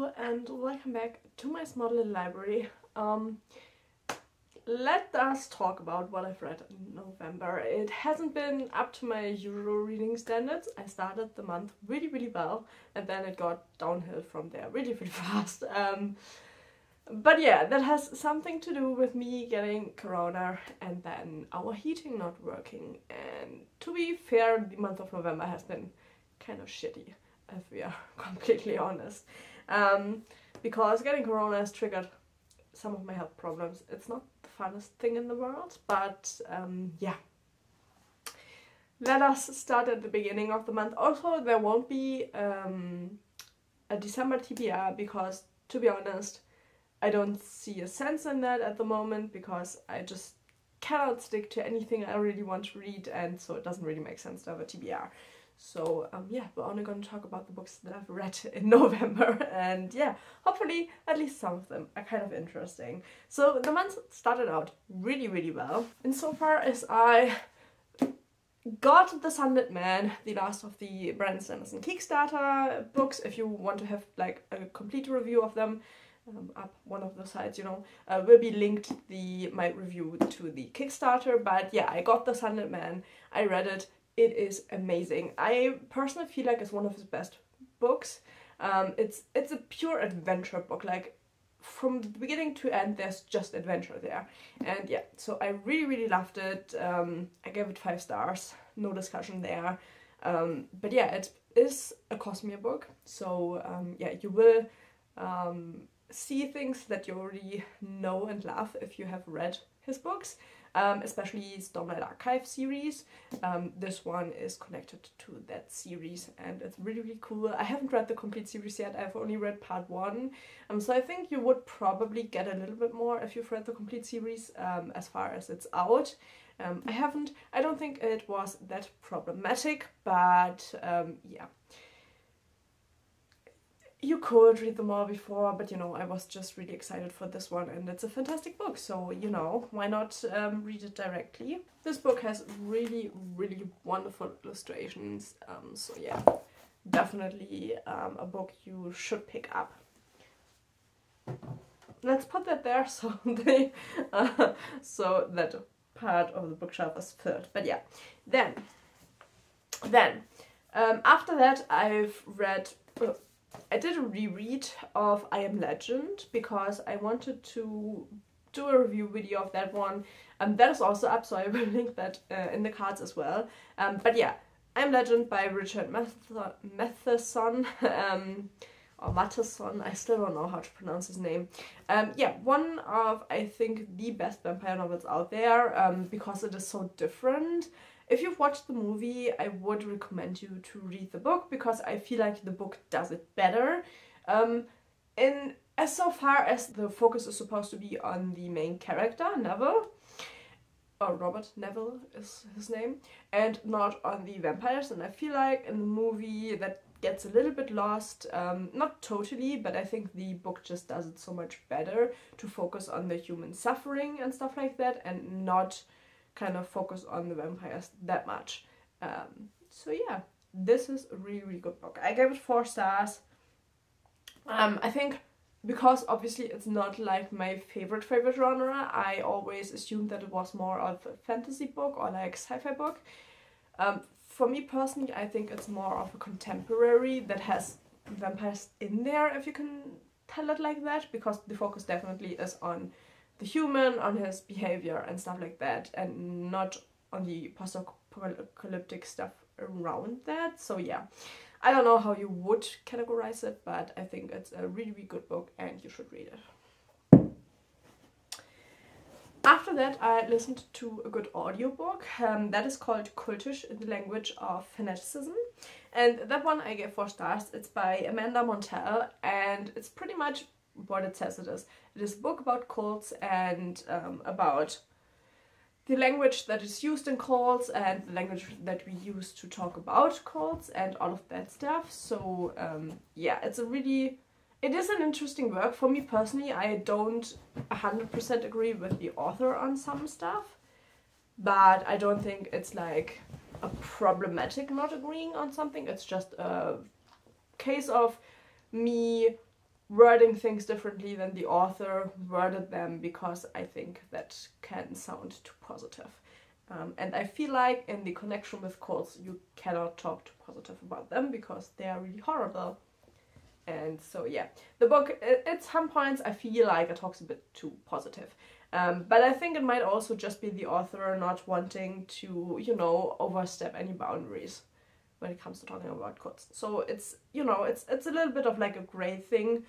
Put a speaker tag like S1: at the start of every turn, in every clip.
S1: Hello and welcome back to my small little library. Let us talk about what I've read in November. It hasn't been up to my usual reading standards. I started the month really well and then it got downhill from there really fast. But yeah, that has something to do with me getting corona and then our heating not working. And to be fair, the month of November has been kind of shitty, if we are completely honest. Because getting corona has triggered some of my health problems. It's not the funnest thing in the world, but yeah. Let us start at the beginning of the month. Also, there won't be a December TBR because, to be honest, I don't see a sense in that at the moment because I just cannot stick to anything I really want to read, and so it doesn't really make sense to have a TBR. So yeah, we're only going to talk about the books that I've read in November, and yeah, hopefully at least some of them are kind of interesting. So the month started out really well, insofar as I got The Sunlit Man, the last of the Brandon Sanderson Kickstarter books. If you want to have like a complete review of them, up one of the sites, you know, will be linked my review to the Kickstarter. But yeah, I got The Sunlit Man, I read it. It is amazing. I personally feel like it's one of his best books. It's a pure adventure book. Like from the beginning to end, there's just adventure there. And yeah, so I really loved it. I gave it 5 stars. No discussion there. But yeah, it is a Cosmere book. So yeah, you will see things that you already know and love if you have read his books. Especially Stormlight Archive series. This one is connected to that series and it's really cool. I haven't read the complete series yet, I've only read part 1. So I think you would probably get a little bit more if you've read the complete series as far as it's out. I haven't. I don't think it was that problematic, but yeah. You could read them all before, but you know, I was just really excited for this one and it's a fantastic book, so you know, why not read it directly. This book has really wonderful illustrations, so yeah, definitely a book you should pick up. Let's put that there so so that part of the bookshelf is filled. But yeah, then after that I've read I did a reread of I Am Legend because I wanted to do a review video of that one. That is also up, so I will link that in the cards as well. But yeah, I Am Legend by Richard Matheson, or Matheson, I still don't know how to pronounce his name. Yeah, one of, I think, the best vampire novels out there, because it is so different. If you've watched the movie, I would recommend you to read the book because I feel like the book does it better. So far as the focus is supposed to be on the main character, Neville, or Robert Neville is his name, and not on the vampires. And I feel like in the movie that gets a little bit lost, not totally, but I think the book just does it so much better to focus on the human suffering and stuff like that and not kind of focus on the vampires that much. So yeah, this is a really good book. I gave it 4 stars. I think because obviously it's not like my favorite genre, I always assumed that it was more of a fantasy book or like sci-fi book. For me personally, I think it's more of a contemporary that has vampires in there, if you can tell it like that, because the focus definitely is on the human, on his behavior and stuff like that, and not on the post-apocalyptic stuff around that. So yeah, I don't know how you would categorize it, but I think it's a really good book and you should read it. After that, I listened to a good audiobook that is called Cultish in the Language of Fanaticism, and that one I gave 4 stars. It's by Amanda Montell and it's pretty much what it says it is. It is a book about cults and about the language that is used in cults and the language that we use to talk about cults and all of that stuff. So yeah, it is an interesting work. For me personally, I don't 100% agree with the author on some stuff, but I don't think it's like a problematic not agreeing on something. It's just a case of me wording things differently than the author worded them, because I think that can sound too positive. And I feel like in the connection with cults, you cannot talk too positive about them because they are really horrible. And so yeah, the book, at some points I feel like it talks a bit too positive. But I think it might also just be the author not wanting to, you know, overstep any boundaries when it comes to talking about cults. So it's, you know, it's a little bit of like a grey thing.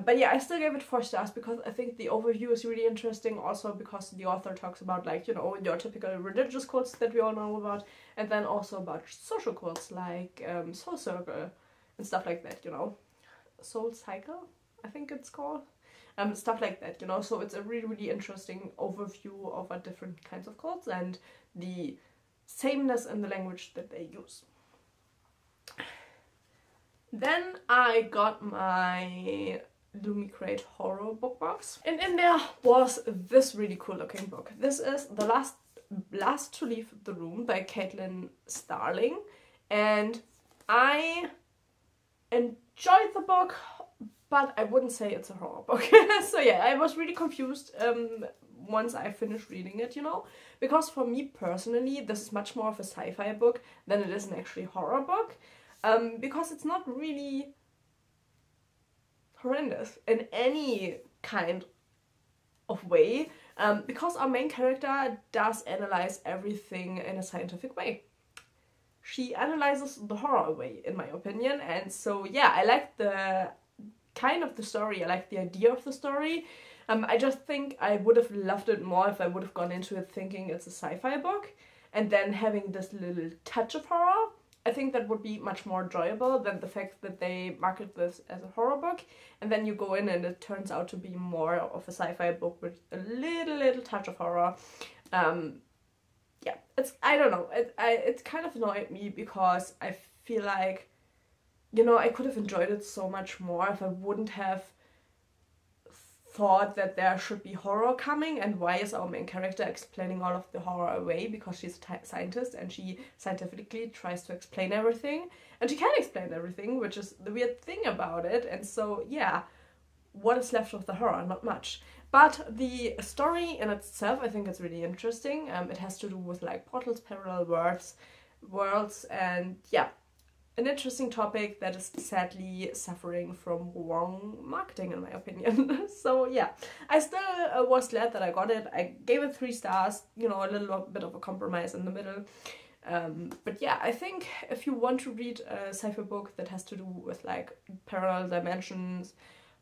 S1: But yeah, I still gave it 4 stars because I think the overview is really interesting, also because the author talks about, like, you know, your typical religious cults that we all know about, and then also about social cults like Soul Circle and stuff like that, you know. Soul Cycle, I think it's called. Stuff like that, you know. So it's a really, really interesting overview of different kinds of cults and the sameness in the language that they use. Then I got my Lumicrate horror book box, and in there was this really cool looking book. This is The Last to Leave the Room by Caitlin Starling, and I enjoyed the book, but I wouldn't say it's a horror book. So yeah, I was really confused once I finished reading it, you know, because for me personally this is much more of a sci-fi book than it is an actually horror book, because it's not really horrendous in any kind of way, because our main character does analyze everything in a scientific way. She analyzes the horror way, in my opinion, and so yeah, I like the kind of the story, I like the idea of the story. I just think I would have loved it more if I would have gone into it thinking it's a sci-fi book, and then having this little touch of horror. I think that would be much more enjoyable than the fact that they market this as a horror book, and then you go in and it turns out to be more of a sci-fi book with a little touch of horror. Yeah, I don't know, it kind of annoyed me because I feel like, you know, I could have enjoyed it so much more if I wouldn't have thought that there should be horror coming, and why is our main character explaining all of the horror away, because she's a scientist and she scientifically tries to explain everything, and she can explain everything, which is the weird thing about it. And so yeah, what is left of the horror? Not much. But the story in itself, I think it's really interesting. It has to do with like portals, parallel worlds, and yeah, an interesting topic that is sadly suffering from wrong marketing, in my opinion. So yeah, I still was glad that I got it. I gave it 3 stars, you know, a little bit of a compromise in the middle. But yeah, I think if you want to read a sci-fi book that has to do with like parallel dimensions,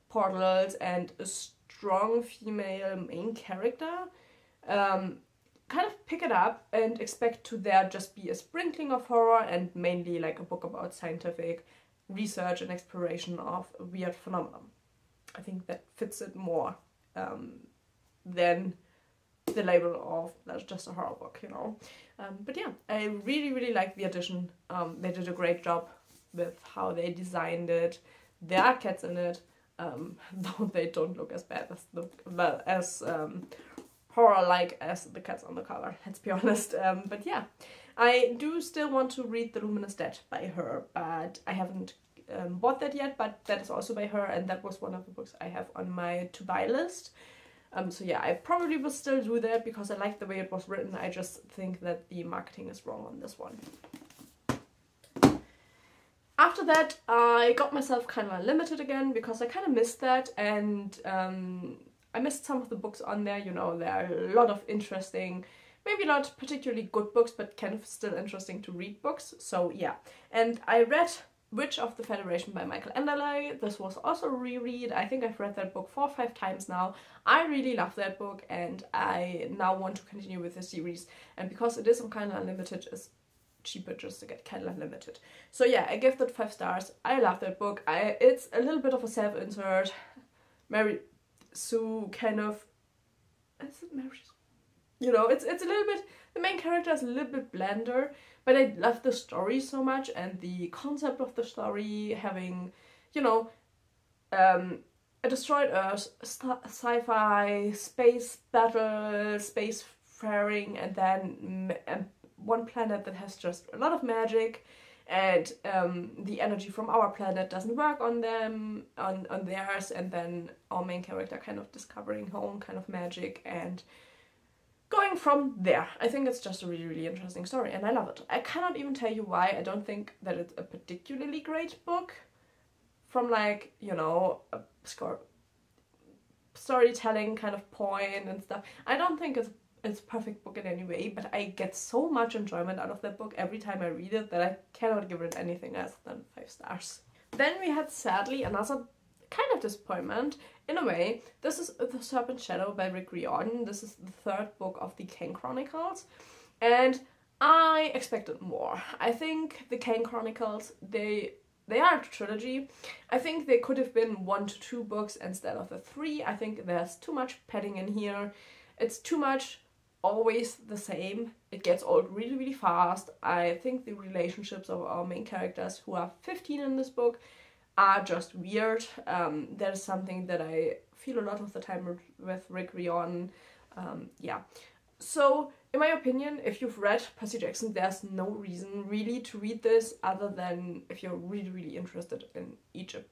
S1: portals, and a strong female main character, kind of pick it up and expect to there just be a sprinkling of horror and mainly like a book about scientific research and exploration of a weird phenomenon. I think that fits it more than the label of that's just a horror book, you know. But yeah, I really like the edition. They did a great job with how they designed it. There are cats in it, though they don't look as bad as horror-like as the cats on the cover, let's be honest. But yeah, I do still want to read The Luminous Dead by her, but I haven't bought that yet, but that is also by her, and that was one of the books I have on my to-buy list. So yeah, I probably will still do that because I like the way it was written. I just think that the marketing is wrong on this one. After that, I got myself kind of unlimited again because I kind of missed that, and I missed some of the books on there. You know, there are a lot of interesting, maybe not particularly good books, but kind of still interesting to read books. So yeah, and I read Witch of the Federation by Michael Anderle. This was also a reread. I think I've read that book 4 or 5 times now. I really love that book, and I now want to continue with the series. And because it is on Kindle Unlimited, it's cheaper just to get Kindle Unlimited. So yeah, I give that 5 stars. I love that book. It's a little bit of a self-insert. Mary Sue kind of... Is it Mary Sue? You know, it's a little bit... The main character is a little bit blander, but I love the story so much, and the concept of the story having, you know, a destroyed Earth, sci-fi, space battle, space faring, and then one planet that has just a lot of magic, and the energy from our planet doesn't work on them, on theirs, and then our main character kind of discovering her own kind of magic and going from there. I think it's just a really, really interesting story, and I love it. I cannot even tell you why. I don't think that it's a particularly great book from, like, you know, a storytelling kind of point and stuff. I don't think it's a perfect book in any way, but I get so much enjoyment out of that book every time I read it that I cannot give it anything less than 5 stars. Then we had, sadly, another kind of disappointment. In a way, this is The Serpent Shadow by Rick Riordan. This is the 3rd book of the Kane Chronicles, and I expected more. I think the Kane Chronicles, they are a trilogy. I think they could have been 1 to 2 books instead of the 3. I think there's too much padding in here. It's too much always the same. It gets old really, really fast. I think the relationships of our main characters, who are 15 in this book, are just weird. That is something that I feel a lot of the time with Rick Riordan. Yeah. So, in my opinion, if you've read Percy Jackson, there's no reason really to read this other than if you're really, really interested in Egypt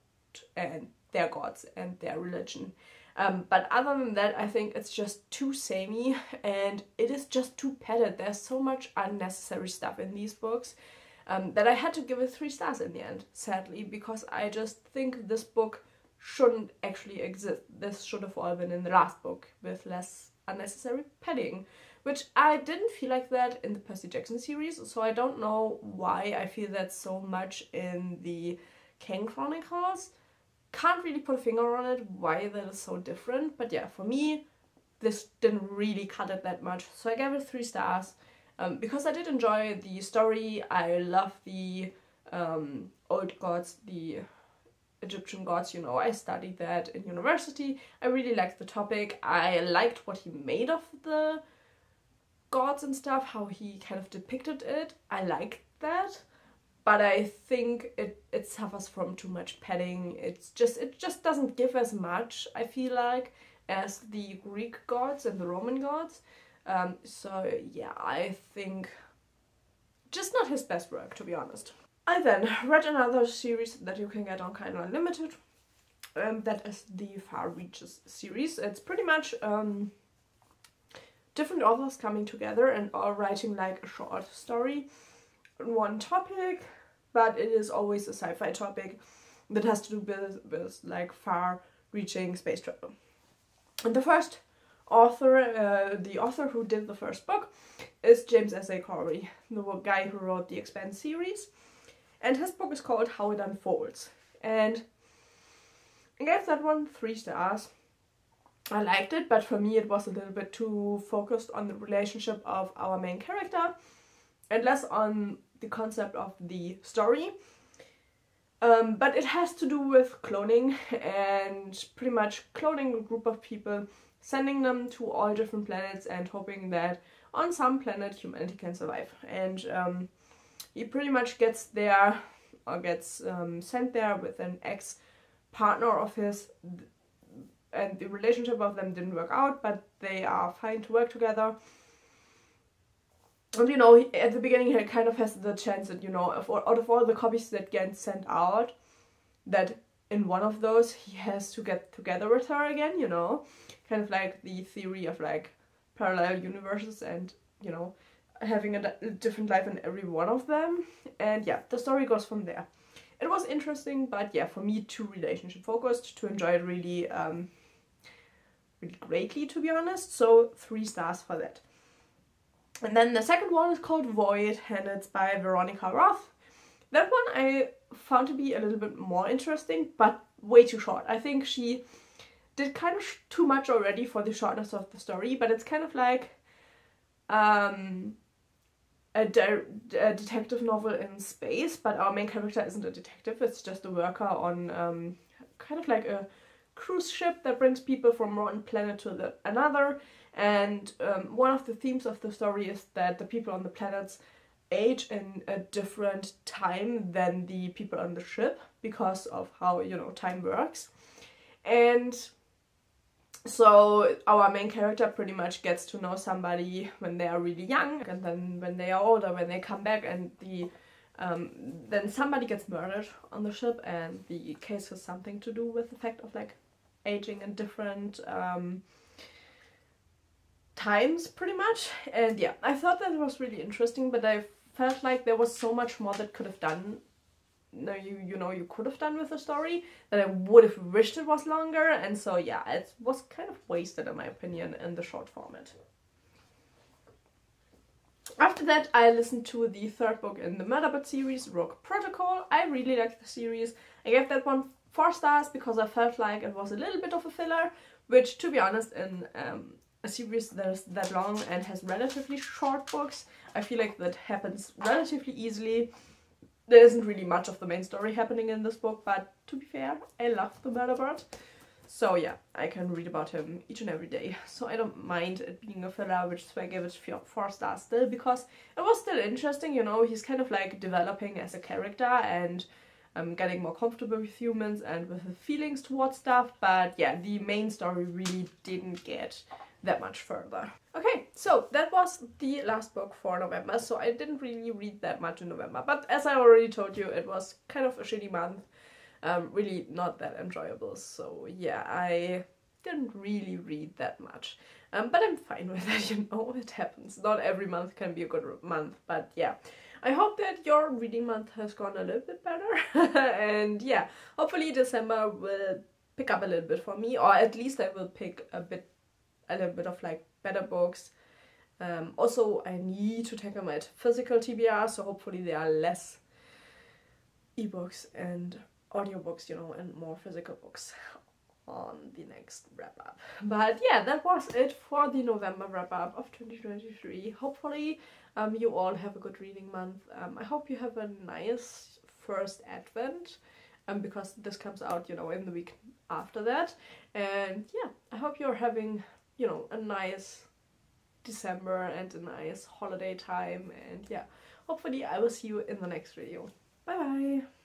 S1: and their gods and their religion. But other than that, I think it's just too samey, and it is just too padded. There's so much unnecessary stuff in these books that I had to give it 3 stars in the end, sadly, because I just think this book shouldn't actually exist. This should have all been in the last book with less unnecessary padding, which I didn't feel like that in the Percy Jackson series, so I don't know why I feel that so much in the Kane Chronicles. Can't really put a finger on it, why that is so different, but yeah, for me, this didn't really cut it that much, so I gave it 3 stars. Because I did enjoy the story. I love the old gods, the Egyptian gods, you know, I studied that in university. I really liked the topic. I liked what he made of the gods and stuff, how he kind of depicted it. I liked that. But I think it suffers from too much padding. It just doesn't give as much, I feel like, as the Greek gods and the Roman gods. So yeah, I think just not his best work, to be honest. I then read another series that you can get on Kindle Unlimited. That is the Far Reaches series. It's pretty much different authors coming together and all writing like a short story on one topic, but it is always a sci-fi topic that has to do with like far-reaching space travel. And the first author, the author who did the first book, is James S.A. Corey, the guy who wrote the Expanse series, and his book is called How It Unfolds. And I gave that one 3 stars. I liked it, but for me it was a little bit too focused on the relationship of our main character and less on the concept of the story. But it has to do with cloning, and pretty much cloning a group of people, sending them to all different planets and hoping that on some planet humanity can survive. And he pretty much gets there, or gets sent there with an ex-partner of his, and the relationship of them didn't work out, but they are fine to work together. And you know, at the beginning he kind of has the chance that, you know, out of all the copies that get sent out, that in one of those he has to get together with her again, you know. Kind of like the theory of like parallel universes and, you know, having a different life in every one of them. And yeah, the story goes from there. It was interesting, but yeah, for me too relationship focused to enjoy it really, really greatly, to be honest. So 3 stars for that. And then the second one is called Void, and it's by Veronica Roth. That one I found to be a little bit more interesting, but way too short. I think she did kind of too much already for the shortness of the story, but it's kind of like a detective novel in space, but our main character isn't a detective, it's just a worker on kind of like a cruise ship that brings people from one planet to another. And one of the themes of the story is that the people on the planets age in a different time than the people on the ship because of how, you know, time works. And so our main character pretty much gets to know somebody when they are really young, and then when they are older, when they come back, and the Then somebody gets murdered on the ship, and the case has something to do with the fact of like aging in different times, pretty much. And yeah, I thought that was really interesting, but I felt like there was so much more that could have done. No, you could have done with the story that I would have wished it was longer, and so yeah, it was kind of wasted in my opinion in the short format. After that, I listened to the third book in the Murderbird series, Rogue Protocol. I really liked the series. I gave that one 4 stars because I felt like it was a little bit of a filler, which, to be honest, in a series that is that long and has relatively short books, I feel like that happens relatively easily. There isn't really much of the main story happening in this book, but to be fair, I love the Murderbird. So yeah, I can read about him each and every day. So I don't mind it being a filler, which is why I gave it 4 stars still, because it was still interesting, you know, he's kind of like developing as a character and getting more comfortable with humans and with his feelings towards stuff. But yeah, the main story really didn't get that much further. Okay, so that was the last book for November, so I didn't really read that much in November, but as I already told you, it was kind of a shitty month, really not that enjoyable, so yeah, I didn't really read that much, but I'm fine with that, you know, it happens. Not every month can be a good month, but yeah. I hope that your reading month has gone a little bit better, and yeah, hopefully December will pick up a little bit for me, or at least I will pick a little bit of like better books. Also, I need to tackle my physical TBR, so hopefully there are less ebooks and audiobooks, you know, and more physical books on the next wrap up. But yeah, that was it for the November wrap up of 2023. Hopefully you all have a good reading month. I hope you have a nice first Advent, because this comes out, you know, in the week after that. And yeah, I hope you're having, you know, a nice December and a nice holiday time, and yeah, hopefully I will see you in the next video. Bye bye!